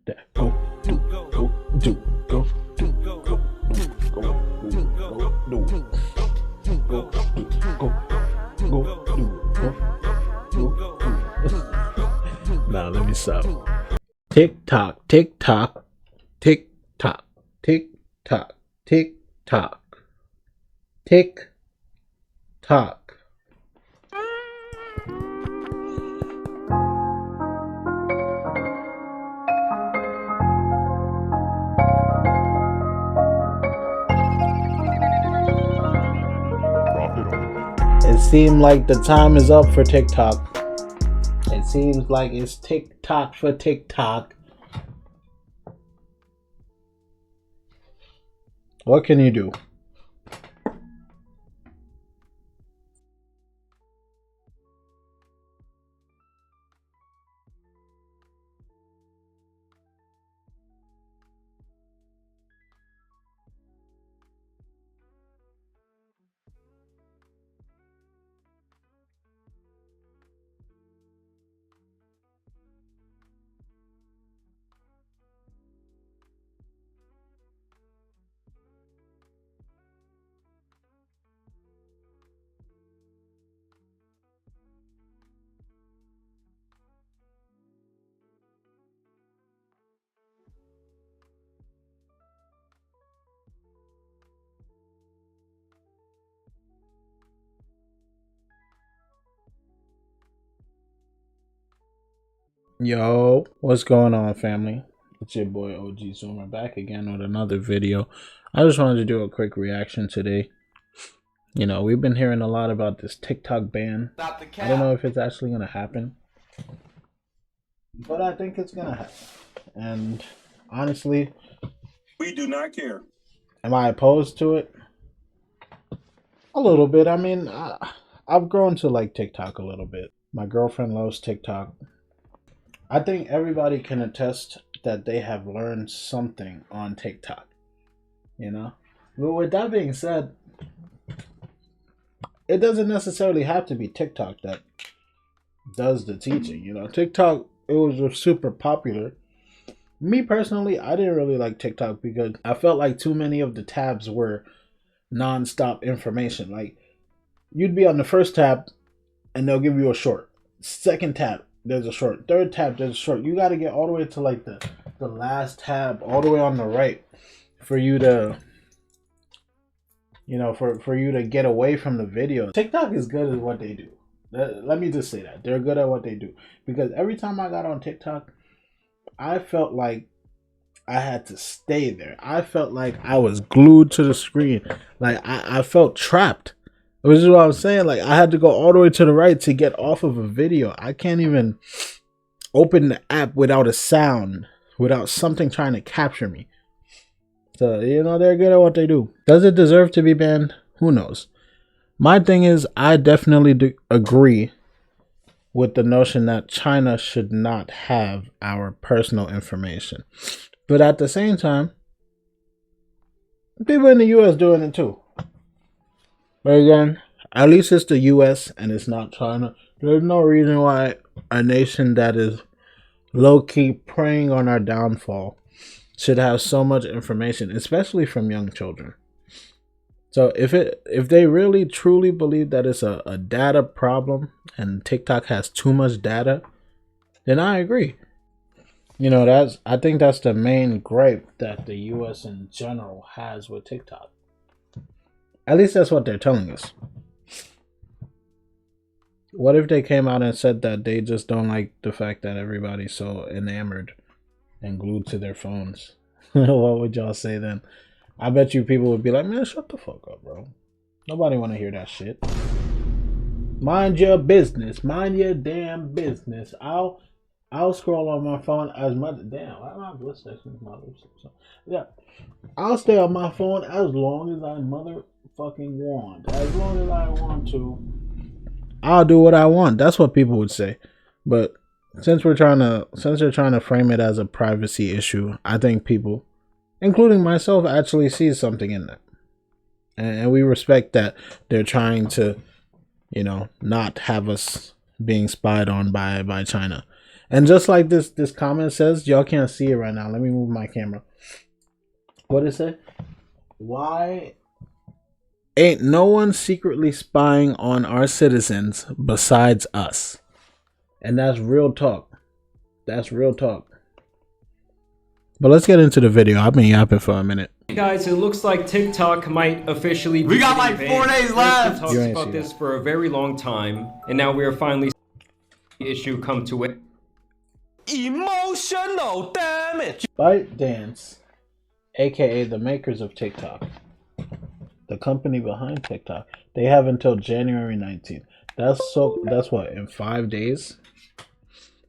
that. Go, do, go, do, go, do, go, do, go, do, go, do, go, do. Now let me stop. Tick tock, tick tock, tick tock, tick tock, tick tock, tick tock. It seems like the time is up for TikTok. It seems like it's TikTok for TikTok. What can you do? Yo, what's going on, family? It's your boy OG Zoomer back again with another video. I just wanted to do a quick reaction today. You know, we've been hearing a lot about this TikTok ban. I don't know if it's actually going to happen, but I think it's going to happen. And honestly, we do not care. Am I opposed to it? A little bit. I mean, I've grown to like TikTok a little bit. My girlfriend loves TikTok. I think everybody can attest that they have learned something on TikTok, you know? But with that being said, it doesn't necessarily have to be TikTok that does the teaching, you know? TikTok, it was just super popular. Me personally, I didn't really like TikTok because I felt like too many of the tabs were non-stop information. Like, you'd be on the first tab and they'll give you a short. Second tab, there's a short. Third tab, there's a short. You got to get all the way to like the last tab, all the way on the right, for you to, you know, for you to get away from the video. TikTok is good at what they do. Let me just say that they're good at what they do, because every time I got on TikTok, I felt like I had to stay there. I felt like I was glued to the screen. Like I felt trapped. Which is what I was saying. Like, I had to go all the way to the right to get off of a video. I can't even open the app without a sound, without something trying to capture me. So, you know, they're good at what they do. Does it deserve to be banned? Who knows? My thing is, I definitely agree with the notion that China should not have our personal information. But at the same time, people in the US doing it too. But again, at least it's the US and it's not China. There's no reason why a nation that is low-key preying on our downfall should have so much information, especially from young children. So if they really truly believe that it's a data problem and TikTok has too much data, then I agree. You know, I think that's the main gripe that the US in general has with TikTok. At least that's what they're telling us. What if they came out and said that they just don't like the fact that everybody's so enamored and glued to their phones? What would y'all say then? I bet you people would be like, man, shut the fuck up, bro. Nobody want to hear that shit. Mind your business. Mind your damn business. I'll scroll on my phone as much. Damn, why am I blood texting my lipstick? So, yeah, I'll stay on my phone as long as I motherfucking want. As long as I want to, I'll do what I want. That's what people would say. But since they're trying to frame it as a privacy issue, I think people, including myself, actually see something in that, and we respect that they're trying to, you know, not have us being spied on by China. And just like this comment says, y'all can't see it right now. Let me move my camera. What it say? Why ain't no one secretly spying on our citizens besides us? And that's real talk. That's real talk. But let's get into the video. I've been yapping for a minute. Guys, it looks like TikTok might officially be. We got like 4 days left. Talked about this for a very long time, and now we are finally seeing the issue come to it. Emotional damage. ByteDance, aka the makers of TikTok, the company behind TikTok, they have until January 19th. That's what, in 5 days?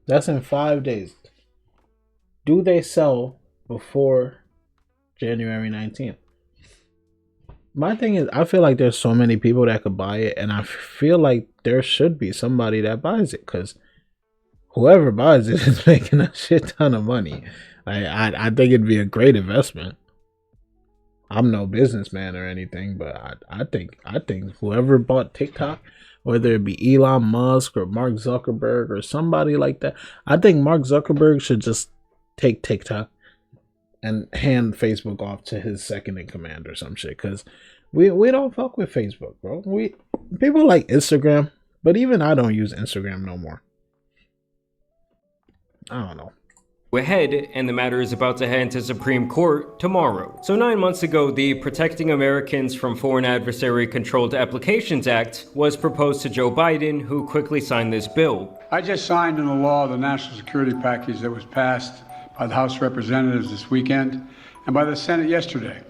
That's in 5 days. Do they sell before January 19th? My thing is, I feel like there's so many people that could buy it, and I feel like there should be somebody that buys it, because whoever buys it is making a shit ton of money. I think it'd be a great investment. I'm no businessman or anything, but I think whoever bought TikTok, whether it be Elon Musk or Mark Zuckerberg or somebody like that, I think Mark Zuckerberg should just take TikTok and hand Facebook off to his second in command or some shit, because we don't fuck with Facebook, bro. People like Instagram, but even I don't use Instagram no more. I don't know. Ahead, and the matter is about to head to Supreme Court tomorrow. So 9 months ago, the Protecting Americans from Foreign Adversary Controlled Applications Act was proposed to Joe Biden, who quickly signed this bill. I just signed into law the national security package that was passed by the House of Representatives this weekend and by the Senate yesterday.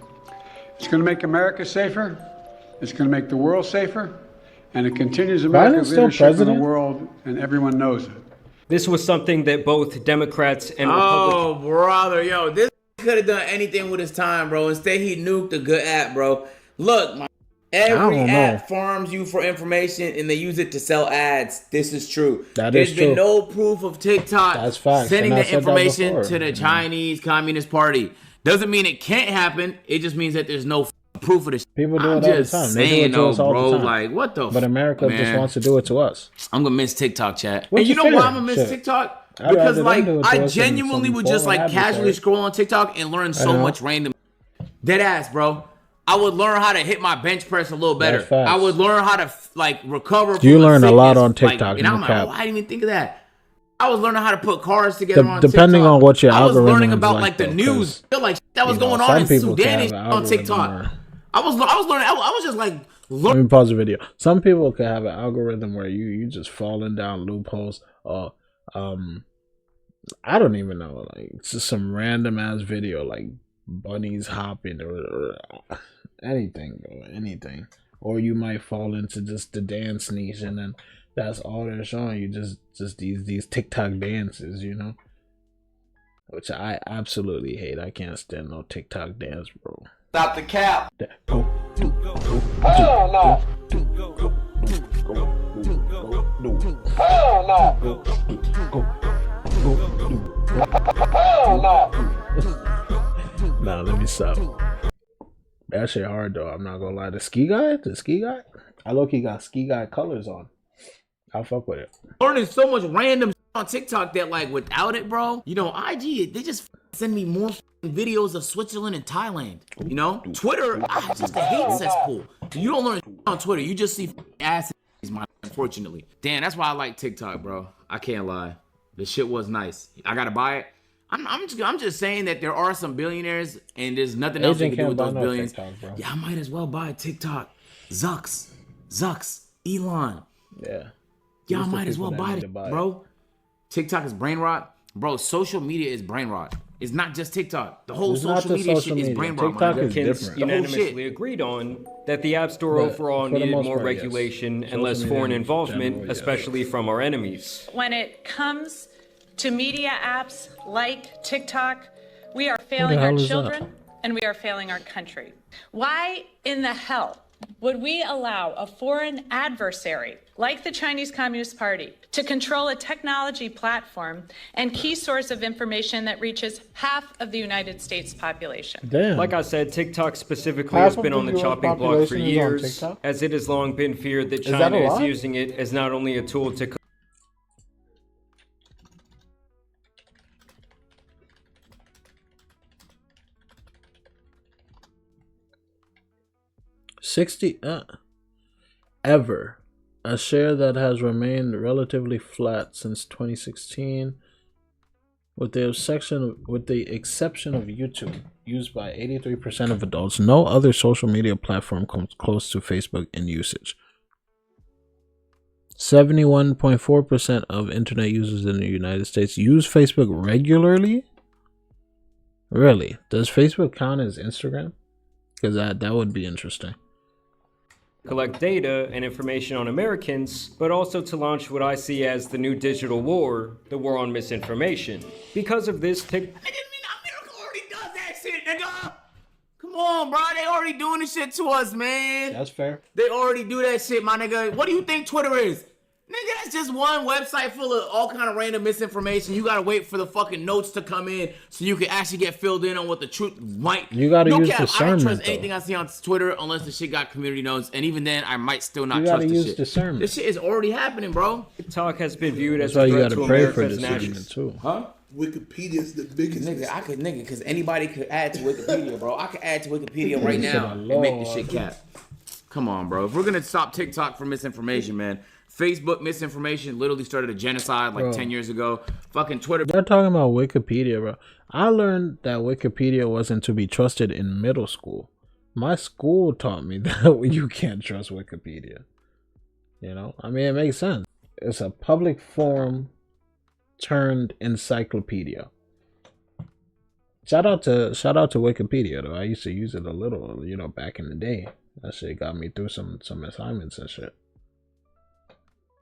It's going to make America safer, it's going to make the world safer, and it continues America's leadership in the world, and everyone knows it. This was something that both Democrats and Oh, Republicans... brother, yo, this could have done anything with his time, bro. Instead, he nuked a good app, bro. Look, every app farms you for information, and they use it to sell ads. This is true. There's been no proof of TikTok sending the information to the Chinese Communist Party. Doesn't mean it can't happen. It just means that there's no proof of this. People do it all the time. They do it to us all the time. Like, what the? But America just wants to do it to us. I'm gonna miss TikTok, chat. And you know why I'm gonna miss TikTok? Because like I genuinely would just like casually scroll on TikTok and learn so much random dead ass, bro. I would learn how to hit my bench press a little better. I would learn how to like recover. You learn a lot on TikTok. And I'm like, oh, I didn't even think of that. I was learning how to put cars together on depending TikTok. on what your algorithm is. I was learning about like the news. Like that was going on in Sudan on TikTok. I was learning. I was just like. Let me pause the video. Some people can have an algorithm where you just falling down loopholes. I don't even know. Like it's just some random ass video, like bunnies hopping or anything, bro, anything. Or you might fall into just the dance niche, and then that's all they're showing you. Just these TikTok dances, you know, which I absolutely hate. I can't stand no TikTok dance, bro. Stop the cap. Go. Hell no. Hell no. Hell no. Nah, let me stop. That shit hard though. I'm not gonna lie. The ski guy, I low-key got ski guy colors on. I'll fuck with it. Learning so much random on TikTok that like without it, bro, you know, IG, they just send me more videos of Switzerland and Thailand. You know, Twitter, it's just a hate cesspool. You don't learn on Twitter. You just see asses, unfortunately. Damn, that's why I like TikTok, bro. I can't lie. The shit was nice. I gotta buy it. I'm just saying that there are some billionaires and there's nothing else they can do with those billions. TikTok, yeah, I might as well buy a TikTok. Zucks, Elon. Yeah. Y'all might as well buy it, bro. TikTok is brain rot. Bro, social media is brain rot. It's not just TikTok. The whole social media shit is brain rot. TikTok is different. Unanimously agreed on that the App Store overall needed more regulation and less foreign involvement, especially from our enemies. When it comes to media apps like TikTok, we are failing our children and we are failing our country. Why in the hell would we allow a foreign adversary like the Chinese Communist Party to control a technology platform and key source of information that reaches half of the United States population? Damn. Like I said, TikTok specifically has been on the chopping block for years, as it has long been feared that China is using it as not only a tool to 60 ever. A share that has remained relatively flat since 2016, with the exception of YouTube, used by 83% of adults. No other social media platform comes close to Facebook in usage. 71.4% of internet users in the United States use Facebook regularly. Really? Does Facebook count as Instagram? Because that would be interesting. Collect data and information on Americans, but also to launch what I see as the new digital war, the war on misinformation. Because of this, America already does that shit, nigga. Come on, bro. They already doing this shit to us, man. That's fair. They already do that shit, my nigga. What do you think Twitter is? Nigga, that's just one website full of all kind of random misinformation. You gotta wait for the fucking notes to come in so you can actually get filled in on what the truth might. You gotta use discernment. I don't trust anything I see on Twitter unless the shit got community notes, and even then, I might still not trust the shit. Discernment. This shit is already happening, bro. TikTok has been viewed as That's a why you threat gotta to pray for America's discernment national. too. Huh? Wikipedia's the biggest. Nigga, because anybody could add to Wikipedia, bro. I could add to Wikipedia right now and make this shit cap. Come on, bro. If we're gonna stop TikTok from misinformation, man. Facebook misinformation literally started a genocide like 10 years ago. Fucking Twitter. They're talking about Wikipedia, bro. I learned that Wikipedia wasn't to be trusted in middle school. My school taught me that you can't trust Wikipedia. You know, I mean, it makes sense. It's a public forum turned encyclopedia. Shout out to Wikipedia though. I used to use it a little, you know, back in the day. That shit got me through some assignments and shit.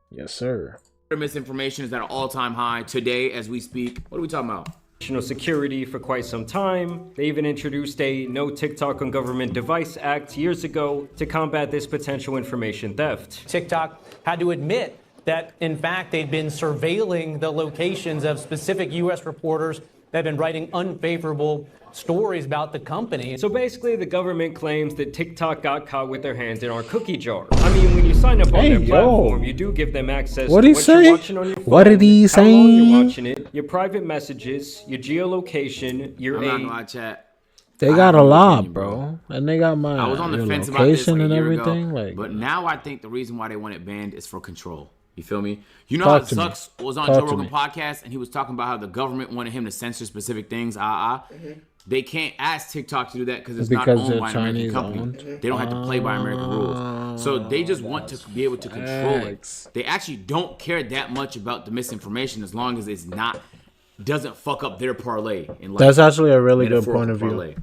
Yes, sir. Misinformation is at an all-time high today as we speak. What are we talking about? National security for quite some time. They even introduced a No TikTok on Government Device Act years ago to combat this potential information theft. TikTok had to admit that, in fact, they'd been surveilling the locations of specific U.S. reporters that have been writing unfavorable stories about the company. So basically, the government claims that TikTok got caught with their hands in our cookie jar. I mean, when you sign up on their platform, you do give them access to what you're watching on your phone, what did he say? How long you're watching it, your private messages, your geolocation, your I'm not gonna lie, chat. They got a lot, bro. And they got my I was on the fence about this like and a year everything. ago, Like, but now I think the reason why they want it banned is for control. You feel me? You know how Zucks was on Joe Rogan podcast and he was talking about how the government wanted him to censor specific things. They can't ask TikTok to do that because it's not owned by an American company. They don't have to play by American rules. So they just want to be able to control it. They actually don't care that much about the misinformation as long as it's not doesn't fuck up their parlay. That's actually a really good point of view.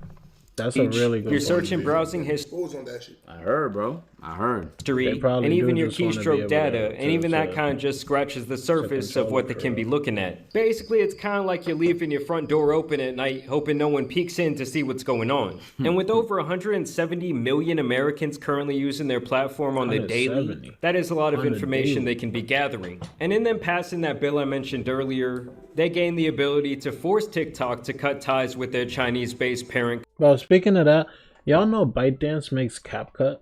That's a really good. Your search and browsing history. What was on that shit? I heard, bro. I heard. And even your keystroke data, and even that kind of just scratches the surface of what they can be looking at. Basically, it's kind of like you're leaving your front door open at night, hoping no one peeks in to see what's going on. And with over 170 million Americans currently using their platform on the daily, that is a lot of information they can be gathering. And in them passing that bill I mentioned earlier, they gain the ability to force TikTok to cut ties with their Chinese-based parent. Well, speaking of that, y'all know ByteDance makes CapCut.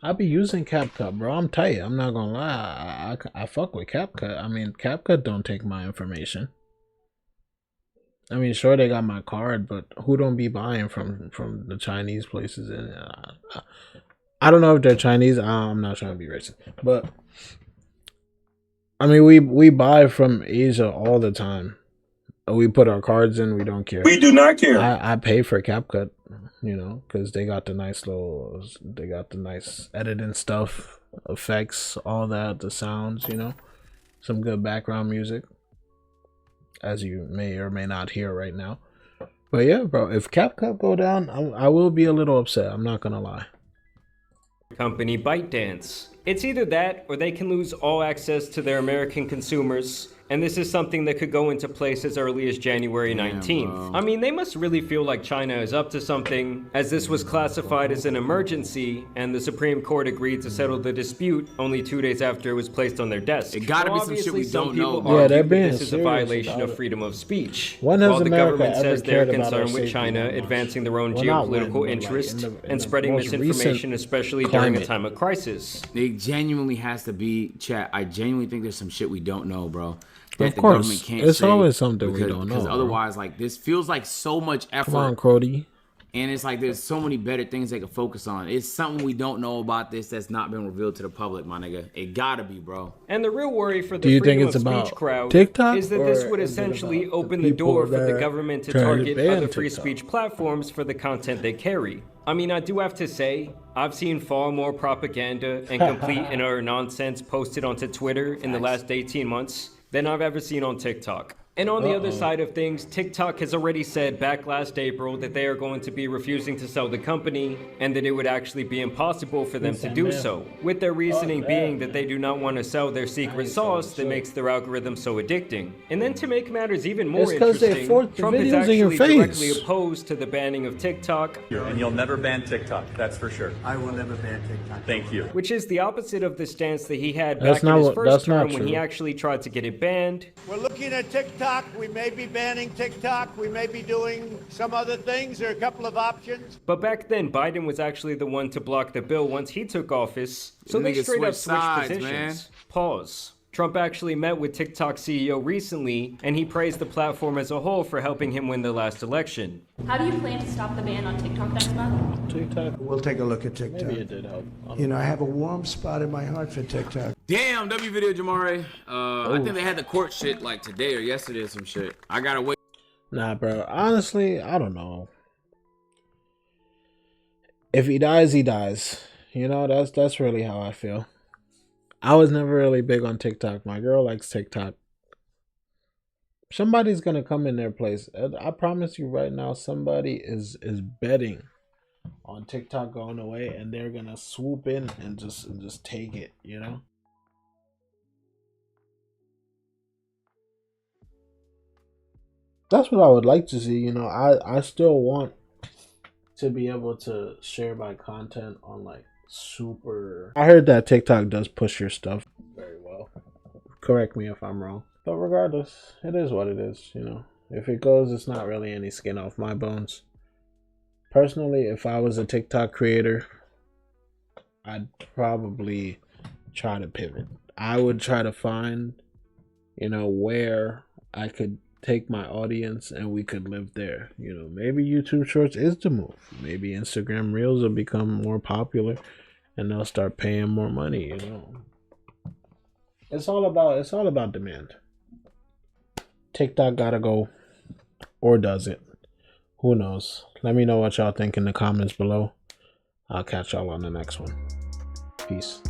I be using CapCut, bro. I'm tight. I'm not gonna lie. I fuck with CapCut. I mean, CapCut don't take my information. I mean, sure they got my card, but who don't be buying from the Chinese places? And I don't know if they're Chinese. I'm not trying to be racist, but I mean, we buy from Asia all the time. We put our cards in. We don't care. We do not care. I pay for CapCut, you know, because they got the nice editing stuff, effects, all that, the sounds, you know, some good background music, as you may or may not hear right now. But yeah, bro, if CapCut go down, I will be a little upset. I'm not gonna lie. Company ByteDance. It's either that or they can lose all access to their American consumers. And this is something that could go into place as early as January 19th. I mean, they must really feel like China is up to something, as this was classified as an emergency, and the Supreme Court agreed to settle the dispute only 2 days after it was placed on their desk. It gotta be some shit we don't know. Yeah, they're being this is a violation of freedom of speech. When has While the America government ever says they're cared about our concerned with safety China that much? advancing their own Well, not geopolitical when, but, interest in the and spreading most misinformation, recent especially climate. during a time of crisis. It genuinely has to be, chat. I genuinely think there's some shit we don't know, bro. That Of course, can't it's say always something we because, don't know. Because bro. otherwise, like, this feels like so much effort Come on, Crody. And it's like there's so many better things they can focus on. It's something we don't know about this that's not been revealed to the public, my nigga. It gotta be, bro. And the real worry for Do the you think freedom it's of about speech crowd TikTok, is that this or would is it essentially about open the the door people for the that government to trying to target ban other free TikTok? speech platforms for the content they carry. I mean, I do have to say, I've seen far more propaganda and complete and utter nonsense posted onto Twitter in the last 18 months than I've ever seen on TikTok. And on the other side of things, TikTok has already said back last April that they are going to be refusing to sell the company and that it would actually be impossible for them to do so, with their reasoning being that they do not want to sell their secret sauce that makes their algorithm so addicting. And then to make matters even more It's 'cause they interesting, force the Trump is videos in your actually directly face. opposed to the banning of TikTok, And you'll never ban TikTok, that's for sure. I will never ban TikTok. Thank you. which is the opposite of the stance that he had That's back in not his what- first that's not term when he true. actually tried to get it banned. We're looking at TikTok. We may be banning TikTok. We may be doing some other things. There are a couple of options. But back then, Biden was actually the one to block the bill once he took office. So they Niggas straight up switched switched sides, positions. man. Pause. Trump actually met with TikTok CEO recently, and he praised the platform as a whole for helping him win the last election. How do you plan to stop the ban on TikTok next month? TikTok. We'll take a look at TikTok. Maybe it did help. You know, I have a warm spot in my heart for TikTok. Damn, W video, Jamari. I think they had the court shit like today or yesterday or some shit. I gotta wait. Nah, bro. Honestly, I don't know. If he dies, he dies. You know, that's really how I feel. I was never really big on TikTok. My girl likes TikTok. Somebody's gonna come in their place. I promise you right now, somebody is betting on TikTok going away, and they're gonna swoop in and just take it. You know. That's what I would like to see. You know, I still want to be able to share my content on like super. I heard that TikTok does push your stuff very well. Correct me if I'm wrong. But regardless, it is what it is, you know. If it goes, it's not really any skin off my bones. Personally, if I was a TikTok creator, I'd probably try to pivot. I would try to find, you know, where I could take my audience and we could live there. You know, maybe YouTube Shorts is the move. Maybe Instagram Reels will become more popular and they'll start paying more money, you know. It's all about demand. TikTok gotta go, or does it? Who knows? Let me know what y'all think in the comments below. I'll catch y'all on the next one. Peace.